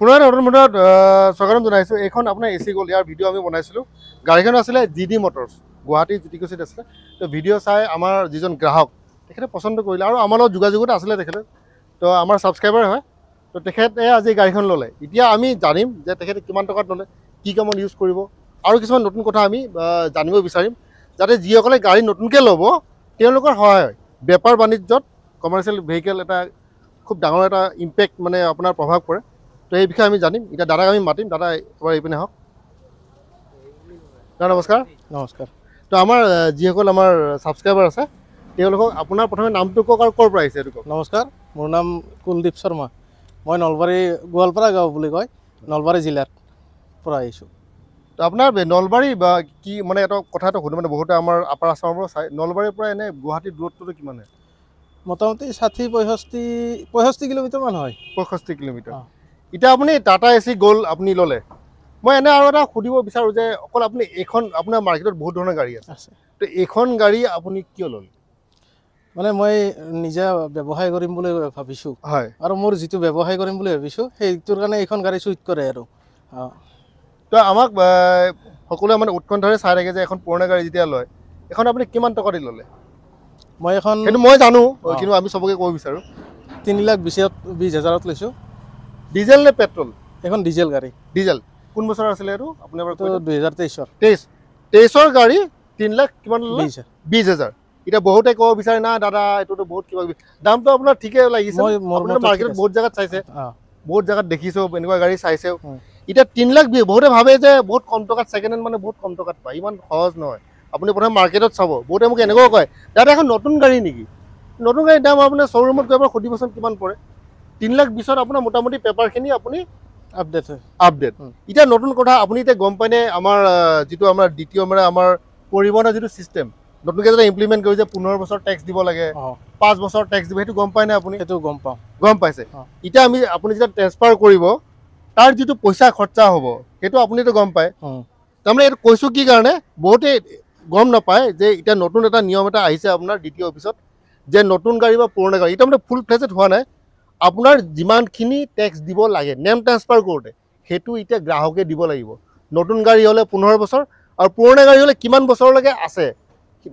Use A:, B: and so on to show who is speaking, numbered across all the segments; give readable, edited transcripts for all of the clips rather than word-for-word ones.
A: পুনৰ নতুন মডেলত স্বাগতম জনাইছোঁ। এইখন আপোনাৰ এচি গ'ল, ইয়াৰ ভিডিঅ' আমি বনাইছিলোঁ। গাড়ীখন আছিলে জিডি মটৰ্ছ, গুৱাহাটী জিটিকুছিত আছিলে। তো ভিডিঅ' চাই আমাৰ যিজন গ্ৰাহক তেখেতে পচন্দ কৰিলে আৰু আমাৰ লগত যোগাযোগত আছিলে তেখেতে। তো আমাৰ ছাবস্ক্ৰাইবাৰ হয়। তো তেখেতে আজি গাড়ীখন ল'লে। এতিয়া আমি জানিম যে তেখেতে কিমান টকাত ল'লে, কি কামত ইউজ কৰিব, আৰু কিছুমান নতুন কথা আমি জানিব বিচাৰিম, যাতে যিসকলে গাড়ী নতুনকৈ ল'ব তেওঁলোকৰ সহায় হয়। বেপাৰ বাণিজ্যত কমাৰ্চিয়েল ভেহিকেল এটা খুব ডাঙৰ এটা ইম্পেক্ট মানে আপোনাৰ প্ৰভাৱ পৰে। তো এই বিষয়ে আমি জানিম। এতিয়া দাদাক আমি মাতিম, দাদা এবাৰ এইপিনে আহক। দাদা নমস্কাৰ।
B: নমস্কাৰ।
A: তো আমাৰ যিসকল আমাৰ ছাবস্ক্ৰাইবাৰ আছে তেওঁলোকক আপোনাৰ প্ৰথমে নামটো কওক আৰু ক'ৰ পৰা আহিছে এইটো কওক।
B: নমস্কাৰ, মোৰ নাম কুলদীপ শৰ্মা। মই নলবাৰী গোৱালপাৰা গাঁও বুলি কয়, নলবাৰী জিলাৰ পৰা আহিছোঁ।
A: তো আপোনাৰ নলবাৰী বা কি মানে এটা কথা এটা সুধো, মানে বহুতে আমাৰ আপাৰ আছামৰ পৰা চাই, নলবাৰীৰ পৰা এনে গুৱাহাটীৰ দূৰত্বটো কিমান হয়?
B: মোটামুটি ৬০-৬৫ কিলোমিটাৰমান হয়।
A: ৬৫ কিলোমিটাৰ। এতিয়া আপুনি টাটা এচি গ'ল আপুনি ল'লে, মই এনে আৰু এটা সুধিব বিচাৰোঁ যে অকল আপুনি এইখন, আপোনাৰ মাৰ্কেটত বহুত ধৰণৰ গাড়ী আছে, তো এইখন গাড়ী আপুনি কিয় ল'লে?
B: মানে মই নিজে ব্যৱসায় কৰিম বুলি ভাবিছোঁ।
A: হয়।
B: আৰু মোৰ যিটো ব্যৱসায় কৰিম বুলি ভাবিছোঁ সেইটোৰ কাৰণে এইখন গাড়ী চুইট কৰে আৰু।
A: তো আমাক সকলোৱে মানে উৎকণ্ঠাৰে চাই থাকে যে এখন পুৰণা গাড়ী যেতিয়া লয়, এখন আপুনি কিমান টকা দি ল'লে?
B: মই এখন
A: সেইটো মই জানো, কিন্তু আমি চবকে ক'ব বিচাৰোঁ।
B: ৩,২০,০০০ লৈছোঁ।
A: ডিজেল নে পেট্ৰল?
B: এখন ডিজেল গাড়ী।
A: ডিজেল। কোন বছৰ আছিলে এইটো আপুনি এবাৰ কৈ দিয়ক।
B: ২০২৩ৰ।
A: ২৩ৰ গাড়ী ৩ লাখ কিমান ল'লে?
B: ২০,০০০।
A: এতিয়া বহুতে ক'ব বিচাৰে না দাদা এইটোতো বহুত কিবা কিবি, দামটো আপোনাৰ ঠিকে লাগিছে। আপোনাৰ মাৰ্কেটত বহুত জেগাত চাইছে, বহুত জেগাত দেখিছোঁ এনেকুৱা গাড়ী চাইছেও। এতিয়া ৩ লাখ বহুতে ভাবে যে বহুত কম টকাত ছেকেণ্ড হেণ্ড মানে বহুত কম টকাত পায়, ইমান সহজ নহয়। আপুনি প্ৰথমে মাৰ্কেটত চাব। বহুতে মোক এনেকুৱাও কয় দাদা এখন নতুন গাড়ী নেকি? নতুন গাড়ীৰ দাম আপোনাৰ শ্ব'ৰুমত গৈ এবাৰ সুধিবচোন কিমান পৰে। ৩,২০,০০০ আপোনাৰ মোটামুটি পেপাৰখিনি আপুনি
B: আপডেট হয়।
A: আপডেট। এতিয়া নতুন কথা আপুনি এতিয়া গম পায়নে, আমাৰ যিটো আমাৰ দ্বিতীয় মানে আমাৰ পৰিবহণৰ যিটো ছিষ্টেম নতুনকৈ যেতিয়া ইমপ্লিমেণ্ট কৰিছে, ১৫ বছৰ টেক্স দিব লাগে, ৫ বছৰ টেক্স দিব, সেইটো গম পায়নে আপুনি?
B: সেইটো গম পাওঁ।
A: গম পাইছে। এতিয়া আপুনি যেতিয়া ট্ৰেন্সফাৰ কৰিব তাৰ যিটো পইচা খৰচা হ'ব সেইটো আপুনিতো গম পায়। তাৰমানে এইটো কৈছোঁ কি কাৰণে, বহুতে গম নাপায় যে এতিয়া নতুন এটা নিয়ম এটা আহিছে আপোনাৰ দ্বিতীয় অফিচত, যে নতুন গাড়ী বা পুৰণা গাড়ী এতিয়া মানে ফুল ফ্লেজড হোৱা নাই, আপোনাৰ যিমানখিনি টেক্স দিব লাগে নেম ট্ৰান্সফাৰ কৰোঁতে সেইটো এতিয়া গ্ৰাহকে দিব লাগিব। নতুন গাড়ী হ'লে ১৫ বছৰ, আৰু পুৰণা গাড়ী হ'লে কিমান বছৰলৈকে আছে,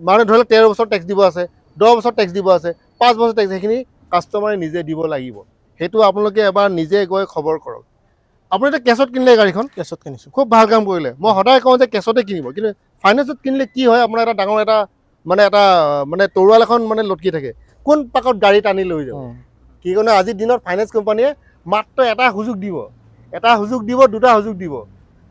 A: মানে ধৰি লওক ১৩ বছৰ টেক্স দিব আছে, ১০ বছৰ টেক্স দিব আছে, ৫ বছৰ টেক্স, সেইখিনি কাষ্টমাৰে নিজে দিব লাগিব। সেইটো আপোনালোকে এবাৰ নিজে গৈ খবৰ কৰক। আপুনি এতিয়া কেছত কিনিলে গাড়ীখন?
B: কেছত কিনিছোঁ।
A: খুব ভাল কাম কৰিলে। মই সদায় কওঁ যে কেছতে কিনিব, কিন্তু ফাইনেন্সত কিনিলে কি হয়, আপোনাৰ এটা ডাঙৰ এটা মানে তৰোৱাল এখন মানে লটকি থাকে, কোন পাকত গাড়ী টানি লৈ যাব। কি কাৰণে আজিৰ দিনত ফাইনেন্স কোম্পানীয়ে মাত্ৰ এটা সুযোগ দিব, দুটা সুযোগ দিব।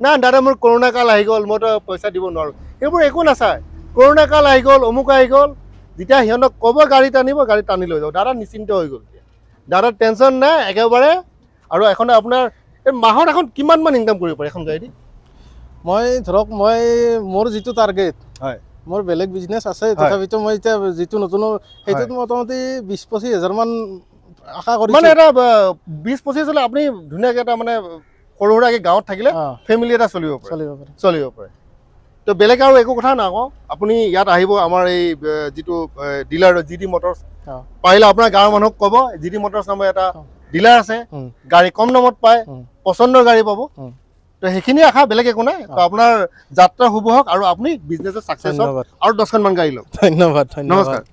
A: না দাদা মোৰ কৰোণা কাল আহি গ'ল, মইতো পইচা দিব নোৱাৰোঁ, সেইবোৰ একো নাচায়। কৰোণা কাল আহি গ'ল, অমুক আহি গ'ল, যেতিয়া সিহঁতক ক'ব গাড়ী টানিব, গাড়ী টানি লৈ যাব, দাদা নিশ্চিন্ত হৈ গ'ল। দাদাৰ টেনশ্যন নাই একেবাৰে। আৰু এখন আপোনাৰ এই মাহত এখন কিমানমান ইনকাম কৰিব পাৰে এখন গাড়ী দি?
B: মই ধৰক মোৰ যিটো টাৰ্গেট,
A: হয়,
B: মোৰ বেলেগ বিজনেছ আছে, তথাপিতো মই এতিয়া যিটো নতুন সেইটোত মোটামুটি ২০-২৫ হাজাৰমান আশা কৰিছোঁ।
A: মানে এটা ২০-২৫ হ'লে আপুনি ধুনীয়াকৈ এটা মানে সৰু সুৰাকৈ গাঁৱত থাকিলে ফেমিলি এটা চলিব পাৰে। তো বেলেগ আৰু একো কথা নকওঁ, আপুনি ইয়াত আহিব আমাৰ এই যিটো ডিলাৰ জিডি মটৰ্ছ, পাৰিলে আপোনাৰ গাঁৱৰ মানুহক ক'ব জিডি মটৰ্ছ নামৰ এটা ডিলাৰ আছে, গাড়ী কম দামত পায়, পচন্দৰ গাড়ী পাব। তো সেইখিনি আশা, বেলেগ একো নাই। তো আপোনাৰ যাত্ৰা শুভ হওক আৰু আপুনি বিজনেছত ছাকচেছ হওক আৰু 10খনমান গাড়ী লওক।
B: ধন্যবাদ।
A: নমস্কাৰ।